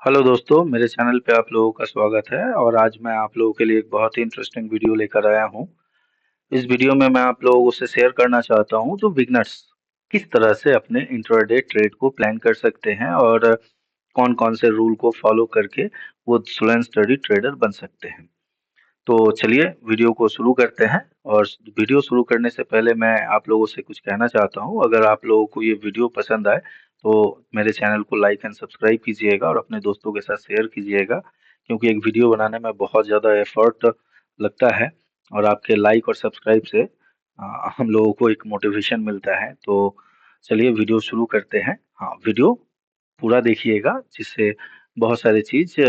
Hello दोस्तों, मेरे channel पे आप लोगों का स्वागत है और आज मैं आप लोगों के लिए एक बहुत ही इंटरेस्टिंग वीडियो लेकर आया हूँ। इस वीडियो में मैं आप लोगों से शेयर करना चाहता हूँ जो बिगनर्स किस तरह से अपने इंट्राडे ट्रेड को प्लान कर सकते हैं और कौन-कौन से रूल को फॉलो करके वो स्लो एंड स्टडी ट्रेडर बन सकते हैं। तो चलिए वीडियो को शुरू करते हैं और वीडियो शुरू करने से पहले मैं आप लोगों से कुछ कहना चाहता हूँ। अगर आप लोगों को ये वीडियो पसंद आए तो मेरे चैनल को लाइक एंड सब्सक्राइब कीजिएगा और अपने दोस्तों के साथ शेयर कीजिएगा, क्योंकि एक वीडियो बनाने में बहुत ज़्यादा एफर्ट लगता है और आपके लाइक और सब्सक्राइब से हम लोगों को एक मोटिवेशन मिलता है। तो चलिए वीडियो शुरू करते हैं। हाँ, वीडियो पूरा देखिएगा जिससे बहुत सारी चीज़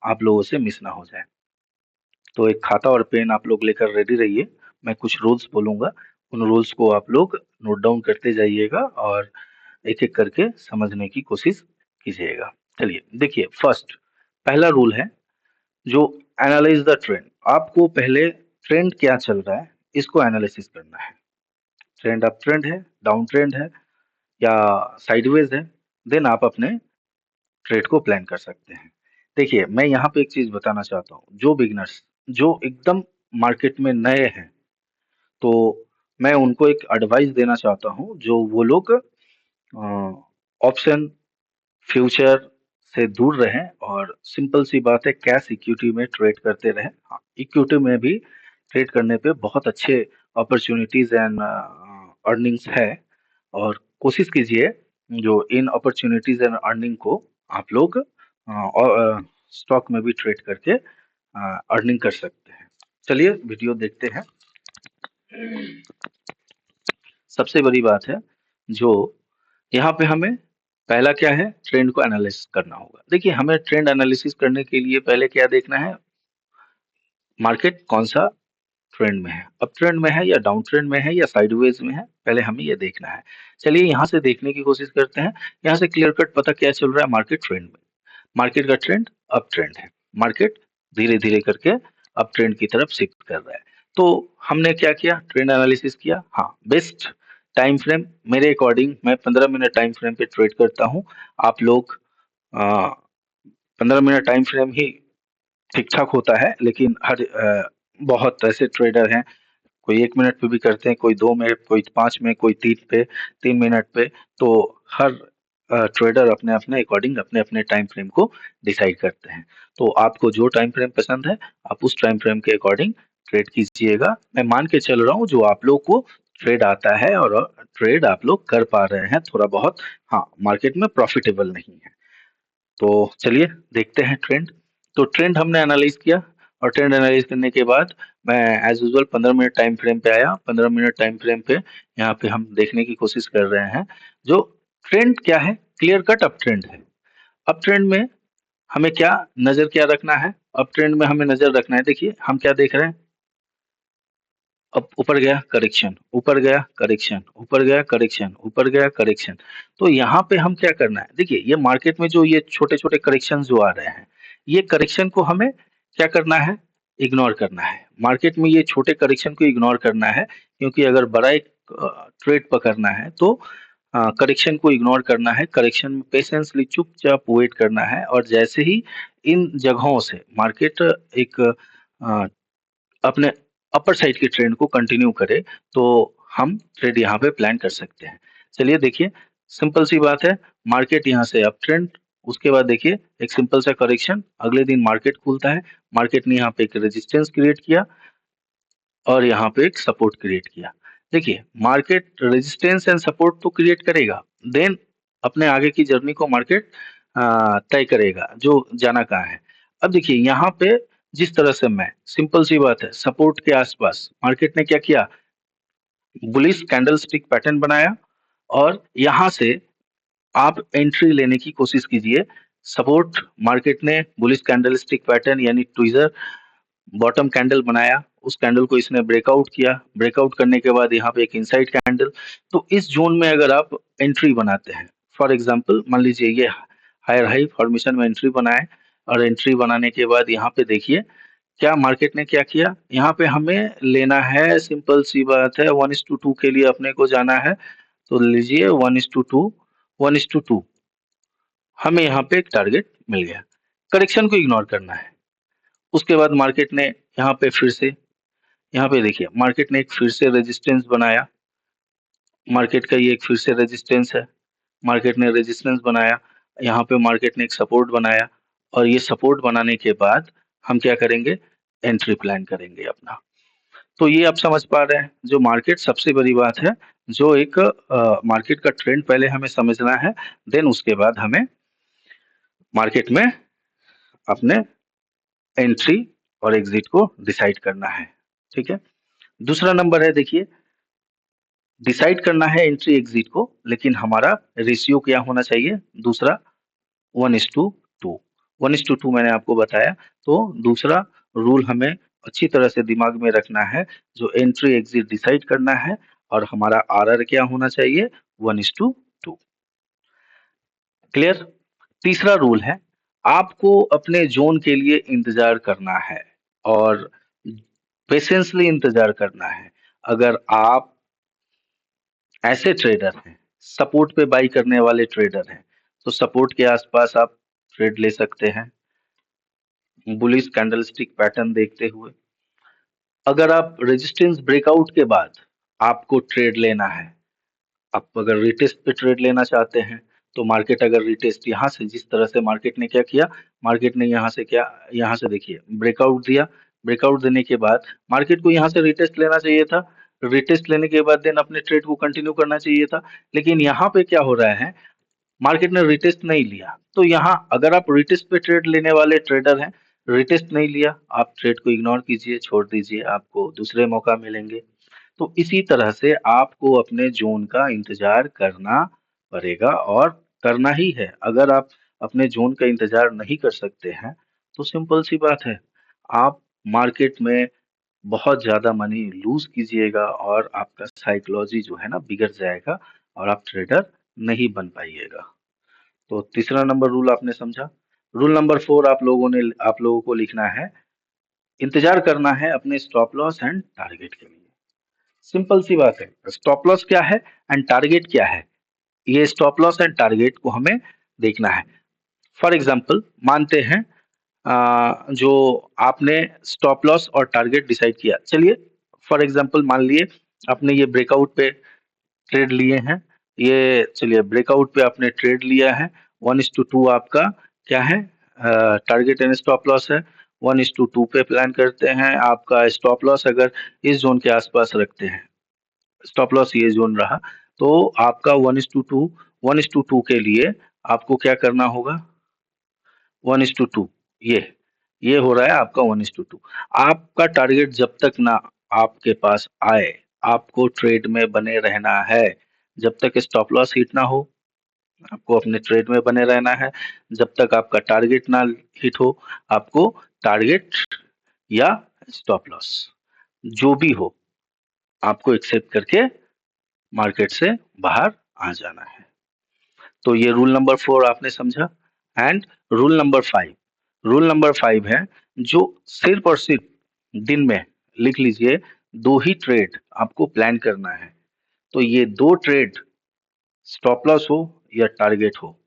आप लोगों से मिस ना हो जाए। तो एक खाता और पेन आप लोग लेकर रेडी रहिए। मैं कुछ रूल्स बोलूँगा, उन रूल्स को आप लोग नोट डाउन करते जाइएगा और एक-एक करके समझने की कोशिश कीजिएगा। चलिए, देखिए फर्स्ट पहला रूल है जो एनालाइज़ द ट्रेंड। आपको पहले ट्रेंड क्या चल रहा है, इसको एनालिसिस करना है। ट्रेंड अप ट्रेंड है, डाउन ट्रेंड है या साइडवेज़ है, देन आप अपने ट्रेड को प्लान कर सकते हैं। देखिए, मैं यहाँ पे एक चीज़ बताना चाहता हूँ, जो बिगिनर्स जो एकदम मार्केट में नए हैं, तो मैं उनको एक एडवाइस देना चाहता हूँ, जो वो लोग ऑप्शन फ्यूचर से दूर रहें और सिंपल सी बात है कैश इक्विटी में ट्रेड करते रहें। हाँ, इक्विटी में भी ट्रेड करने पे बहुत अच्छे अपॉर्चुनिटीज एंड अर्निंग्स है और कोशिश कीजिए जो इन अपॉर्चुनिटीज एंड अर्निंग को आप लोग स्टॉक में भी ट्रेड करके अर्निंग कर सकते हैं। चलिए वीडियो देखते हैं। सबसे बड़ी बात है जो यहाँ पे हमें पहला क्या है, ट्रेंड को एनालिसिस करना होगा। देखिए, हमें ट्रेंड एनालिसिस करने के लिए पहले क्या देखना है, मार्केट कौन सा ट्रेंड में है, अप ट्रेंड में है या डाउन ट्रेंड में है या साइडवेज में है, पहले हमें ये देखना है। चलिए यहाँ से देखने की कोशिश करते हैं। यहाँ से क्लियर कट पता क्या चल रहा है, मार्केट ट्रेंड में, मार्केट का ट्रेंड अप ट्रेंड है, मार्केट धीरे धीरे करके अप ट्रेंड की तरफ शिफ्ट कर रहा है। तो हमने क्या किया, ट्रेंड एनालिसिस किया। हाँ, बेस्ट टाइम फ्रेम मेरे अकॉर्डिंग मैं 15 मिनट टाइम फ्रेम पे ट्रेड करता हूँ। आप लोग 15 मिनट टाइम फ्रेम ही ठीक ठाक होता है, लेकिन बहुत ऐसे ट्रेडर हैं, कोई 1 मिनट पे भी करते हैं, कोई 2 मिनट, कोई 5 में, कोई 3 पे, 3 मिनट पे। तो हर ट्रेडर अपने अपने अकॉर्डिंग अपने अपने टाइम फ्रेम को डिसाइड करते हैं। तो आपको जो टाइम फ्रेम पसंद है आप उस टाइम फ्रेम के अकॉर्डिंग ट्रेड कीजिएगा। मैं मान के चल रहा हूँ जो आप लोग को ट्रेड आता है और ट्रेड आप लोग कर पा रहे हैं थोड़ा बहुत। हाँ, मार्केट में प्रॉफिटेबल नहीं है। तो चलिए देखते हैं ट्रेंड। तो ट्रेंड हमने एनालाइज किया और ट्रेंड एनालाइज करने के बाद मैं as usual 15 minute time frame पे आया। 15 मिनट टाइम फ्रेम पे यहाँ पे हम देखने की कोशिश कर रहे हैं जो ट्रेंड क्या है, क्लियर कट अप ट्रेंड है। अप ट्रेंड में हमें क्या नजर क्या रखना है, अप ट्रेंड में हमें नजर रखना है। देखिए हम क्या देख रहे हैं, अब ऊपर गया करेक्शन, ऊपर गया करेक्शन, ऊपर गया करेक्शन, ऊपर गया करेक्शन। तो यहाँ पे हम क्या करना है, देखिए ये मार्केट में जो ये छोटे छोटे करेक्शन जो आ रहे हैं, ये करेक्शन को हमें क्या करना है, इग्नोर करना है। मार्केट में ये छोटे करेक्शन को इग्नोर करना है, क्योंकि अगर बड़ा एक ट्रेड पकड़ना है तो करेक्शन को इग्नोर करना है। करेक्शन में पेशेंसली चुपचाप वेट करना है और जैसे ही इन जगहों से मार्केट एक अपने अपर साइड के ट्रेंड को कंटिन्यू करे तो हम ट्रेड यहाँ पे प्लान कर सकते हैं। चलिए देखिए, सिंपल सी बात है, मार्केट यहाँ से अप ट्रेंड, उसके बाद देखिए एक सिंपल सा करेक्शन, अगले दिन मार्केट खुलता है, मार्केट ने यहाँ पे एक रेजिस्टेंस क्रिएट किया और यहाँ पे एक सपोर्ट क्रिएट किया। देखिए मार्केट रेजिस्टेंस एंड सपोर्ट तो क्रिएट करेगा, देन अपने आगे की जर्नी को मार्केट तय करेगा जो जाना कहाँ है। अब देखिए यहाँ पे जिस तरह से मैं, सिंपल सी बात है, सपोर्ट के आसपास मार्केट ने क्या किया, बुलिश कैंडलस्टिक पैटर्न बनाया और यहाँ से आप एंट्री लेने की कोशिश कीजिए। सपोर्ट मार्केट ने बुलिश कैंडलस्टिक पैटर्न यानी ट्विज़र बॉटम कैंडल बनाया, उस कैंडल को इसने ब्रेकआउट किया, ब्रेकआउट करने के बाद यहाँ पे एक इनसाइड कैंडल। तो इस जोन में अगर आप एंट्री बनाते हैं, फॉर एग्जांपल मान लीजिए ये हायर हाई फॉर्मेशन में एंट्री बनाए और एंट्री बनाने के बाद यहाँ पे देखिए क्या मार्केट ने क्या किया, यहाँ पे हमें लेना है, सिंपल सी बात है, 1:2 के लिए अपने को जाना है। तो लीजिए 1:2, 1:2 हमें यहाँ पे एक टारगेट मिल गया। करेक्शन को इग्नोर करना है। उसके बाद मार्केट ने यहाँ पे फिर से, यहाँ पे देखिए मार्केट ने एक फिर से रेजिस्टेंस बनाया, मार्केट का ये एक फिर से रेजिस्टेंस है, मार्केट ने रेजिस्टेंस बनाया, यहाँ पे मार्केट ने एक सपोर्ट बनाया, और ये सपोर्ट बनाने के बाद हम क्या करेंगे, एंट्री प्लान करेंगे अपना। तो ये आप समझ पा रहे हैं, जो मार्केट सबसे बड़ी बात है, जो एक मार्केट का ट्रेंड पहले हमें समझना है, देन उसके बाद हमें मार्केट में अपने एंट्री और एग्जिट को डिसाइड करना है। ठीक है, दूसरा नंबर है, देखिए डिसाइड करना है एंट्री एग्जिट को, लेकिन हमारा रेशियो क्या होना चाहिए, दूसरा 1:2। 1:2 मैंने आपको बताया। तो दूसरा रूल हमें अच्छी तरह से दिमाग में रखना है, जो एंट्री एग्जिट डिसाइड करना है, और हमारा आरआर क्या होना चाहिए, 1:2। क्लियर। तीसरा रूल है, आपको अपने जोन के लिए इंतजार करना है, और पेशेंसली इंतजार करना है। अगर आप ऐसे ट्रेडर हैं, सपोर्ट पे बाई करने वाले ट्रेडर हैं, तो सपोर्ट के आसपास आप ट्रेड ले सकते हैं बुलिश कैंडलस्टिक पैटर्न देखते हुए। अगर आप रेजिस्टेंस ब्रेकआउट के बाद आपको ट्रेड लेना है, आप अगर रिटेस्ट पे ट्रेड लेना चाहते हैं, तो मार्केट अगर रिटेस्ट यहाँ से, जिस तरह से मार्केट ने क्या किया, मार्केट ने यहाँ से क्या, यहाँ से देखिए ब्रेकआउट दिया, ब्रेकआउट देने के बाद मार्केट को यहाँ से रिटेस्ट लेना चाहिए था, रिटेस्ट लेने के बाद देन अपने ट्रेड को कंटिन्यू करना चाहिए था। लेकिन यहाँ पे क्या हो रहा है, मार्केट ने रिटेस्ट नहीं लिया, तो यहाँ अगर आप रिटेस्ट पे ट्रेड लेने वाले ट्रेडर हैं, रिटेस्ट नहीं लिया, आप ट्रेड को इग्नोर कीजिए, छोड़ दीजिए, आपको दूसरे मौका मिलेंगे। तो इसी तरह से आपको अपने जोन का इंतजार करना पड़ेगा, और करना ही है। अगर आप अपने जोन का इंतजार नहीं कर सकते हैं, तो सिंपल सी बात है, आप मार्केट में बहुत ज्यादा मनी लूज कीजिएगा, और आपका साइकोलॉजी जो है ना बिगड़ जाएगा, और आप ट्रेडर नहीं बन पाइएगा। तो तीसरा नंबर रूल आपने समझा। रूल नंबर 4 आप लोगों को लिखना है, इंतजार करना है अपने स्टॉप लॉस एंड टारगेट के लिए। सिंपल सी बात है, स्टॉप लॉस क्या है एंड टारगेट क्या है, ये स्टॉप लॉस एंड टारगेट को हमें देखना है। फॉर एग्जांपल मानते हैं जो आपने स्टॉप लॉस और टारगेट डिसाइड किया, चलिए फॉर एग्जांपल मान लिए आपने ये ब्रेकआउट पे ट्रेड लिए हैं, ये चलिए ब्रेकआउट पे आपने ट्रेड लिया है, 1:2 आपका क्या है, टारगेट एंड स्टॉप लॉस है। 1:2 पे प्लान करते हैं, आपका स्टॉप लॉस अगर इस जोन के आसपास रखते हैं, स्टॉप लॉस ये जोन रहा, तो आपका 1:2 के लिए आपको क्या करना होगा, 1:2, ये हो रहा है आपका 1:2। आपका टारगेट जब तक ना आपके पास आए, आपको ट्रेड में बने रहना है। जब तक स्टॉप लॉस हिट ना हो, आपको अपने ट्रेड में बने रहना है। जब तक आपका टारगेट ना हिट हो, आपको टारगेट या स्टॉप लॉस जो भी हो, आपको एक्सेप्ट करके मार्केट से बाहर आ जाना है। तो ये रूल नंबर 4 आपने समझा। एंड रूल नंबर 5 है, जो सिर्फ और सिर्फ दिन में, लिख लीजिए, 2 ही ट्रेड आपको प्लान करना है। तो ये 2 ट्रेड, स्टॉप लॉस हो या टारगेट हो,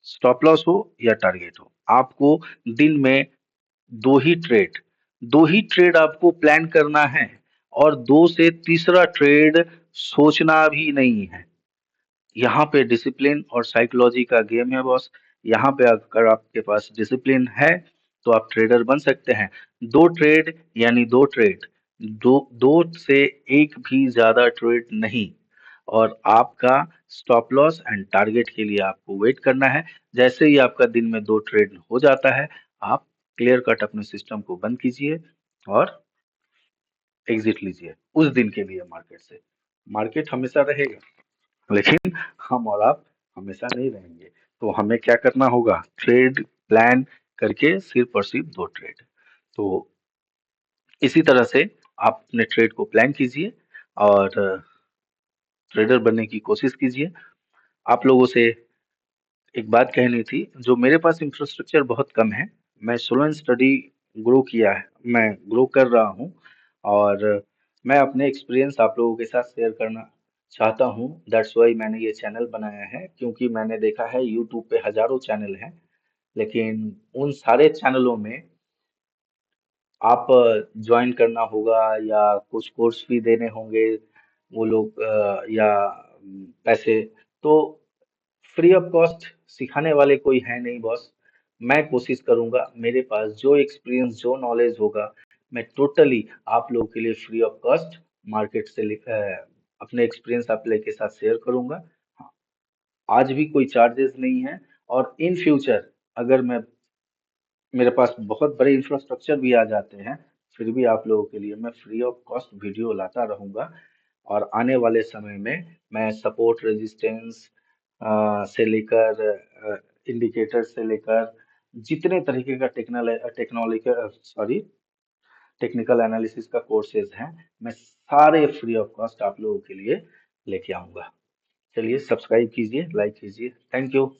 स्टॉप लॉस हो या टारगेट हो, आपको दिन में 2 ही ट्रेड आपको प्लान करना है, और 2 से तीसरा ट्रेड सोचना भी नहीं है। यहाँ पे डिसिप्लिन और साइकोलॉजी का गेम है बॉस। यहाँ पे अगर आपके पास डिसिप्लिन है, तो आप ट्रेडर बन सकते हैं। 2 ट्रेड यानी 2 ट्रेड, दो से एक भी ज्यादा ट्रेड नहीं। और आपका स्टॉप लॉस एंड टारगेट के लिए आपको वेट करना है। जैसे ही आपका दिन में 2 ट्रेड हो जाता है, आप क्लियर कट अपने सिस्टम को बंद कीजिए और एग्जिट लीजिए उस दिन के लिए मार्केट से। मार्केट हमेशा रहेगा, लेकिन हम और आप हमेशा नहीं रहेंगे। तो हमें क्या करना होगा, ट्रेड प्लान करके सिर्फ और सिर्फ 2 ट्रेड। तो इसी तरह से आप अपने ट्रेड को प्लान कीजिए और ट्रेडर बनने की कोशिश कीजिए। आप लोगों से एक बात कहनी थी, जो मेरे पास इंफ्रास्ट्रक्चर बहुत कम है, मैं स्लो एंड स्टडी ग्रो किया है, मैं ग्रो कर रहा हूँ, और मैं अपने एक्सपीरियंस आप लोगों के साथ शेयर करना चाहता हूँ। दैट्स वाई मैंने ये चैनल बनाया है, क्योंकि मैंने देखा है यूट्यूब पे हजारों चैनल हैं, लेकिन उन सारे चैनलों में आप ज्वाइन करना होगा या कुछ कोर्स भी देने होंगे वो लोग, या पैसे। तो फ्री ऑफ कॉस्ट सिखाने वाले कोई है नहीं बॉस। मैं कोशिश करूंगा, मेरे पास जो एक्सपीरियंस जो नॉलेज होगा, मैं टोटली आप लोगों के लिए फ्री ऑफ कॉस्ट मार्केट से अपने एक्सपीरियंस आप लोगों के साथ शेयर करूंगा। हाँ, आज भी कोई चार्जेस नहीं है, और इन फ्यूचर अगर मैं, मेरे पास बहुत बड़े इंफ्रास्ट्रक्चर भी आ जाते हैं, फिर भी आप लोगों के लिए मैं फ्री ऑफ कॉस्ट वीडियो लाता रहूंगा। और आने वाले समय में मैं सपोर्ट रेजिस्टेंस से लेकर इंडिकेटर से लेकर जितने तरीके का टेक्निकल एनालिसिस का कोर्सेज हैं, मैं सारे फ्री ऑफ कॉस्ट आप लोगों के लिए लेके आऊंगा। चलिए, सब्सक्राइब कीजिए, लाइक कीजिए। Thank you.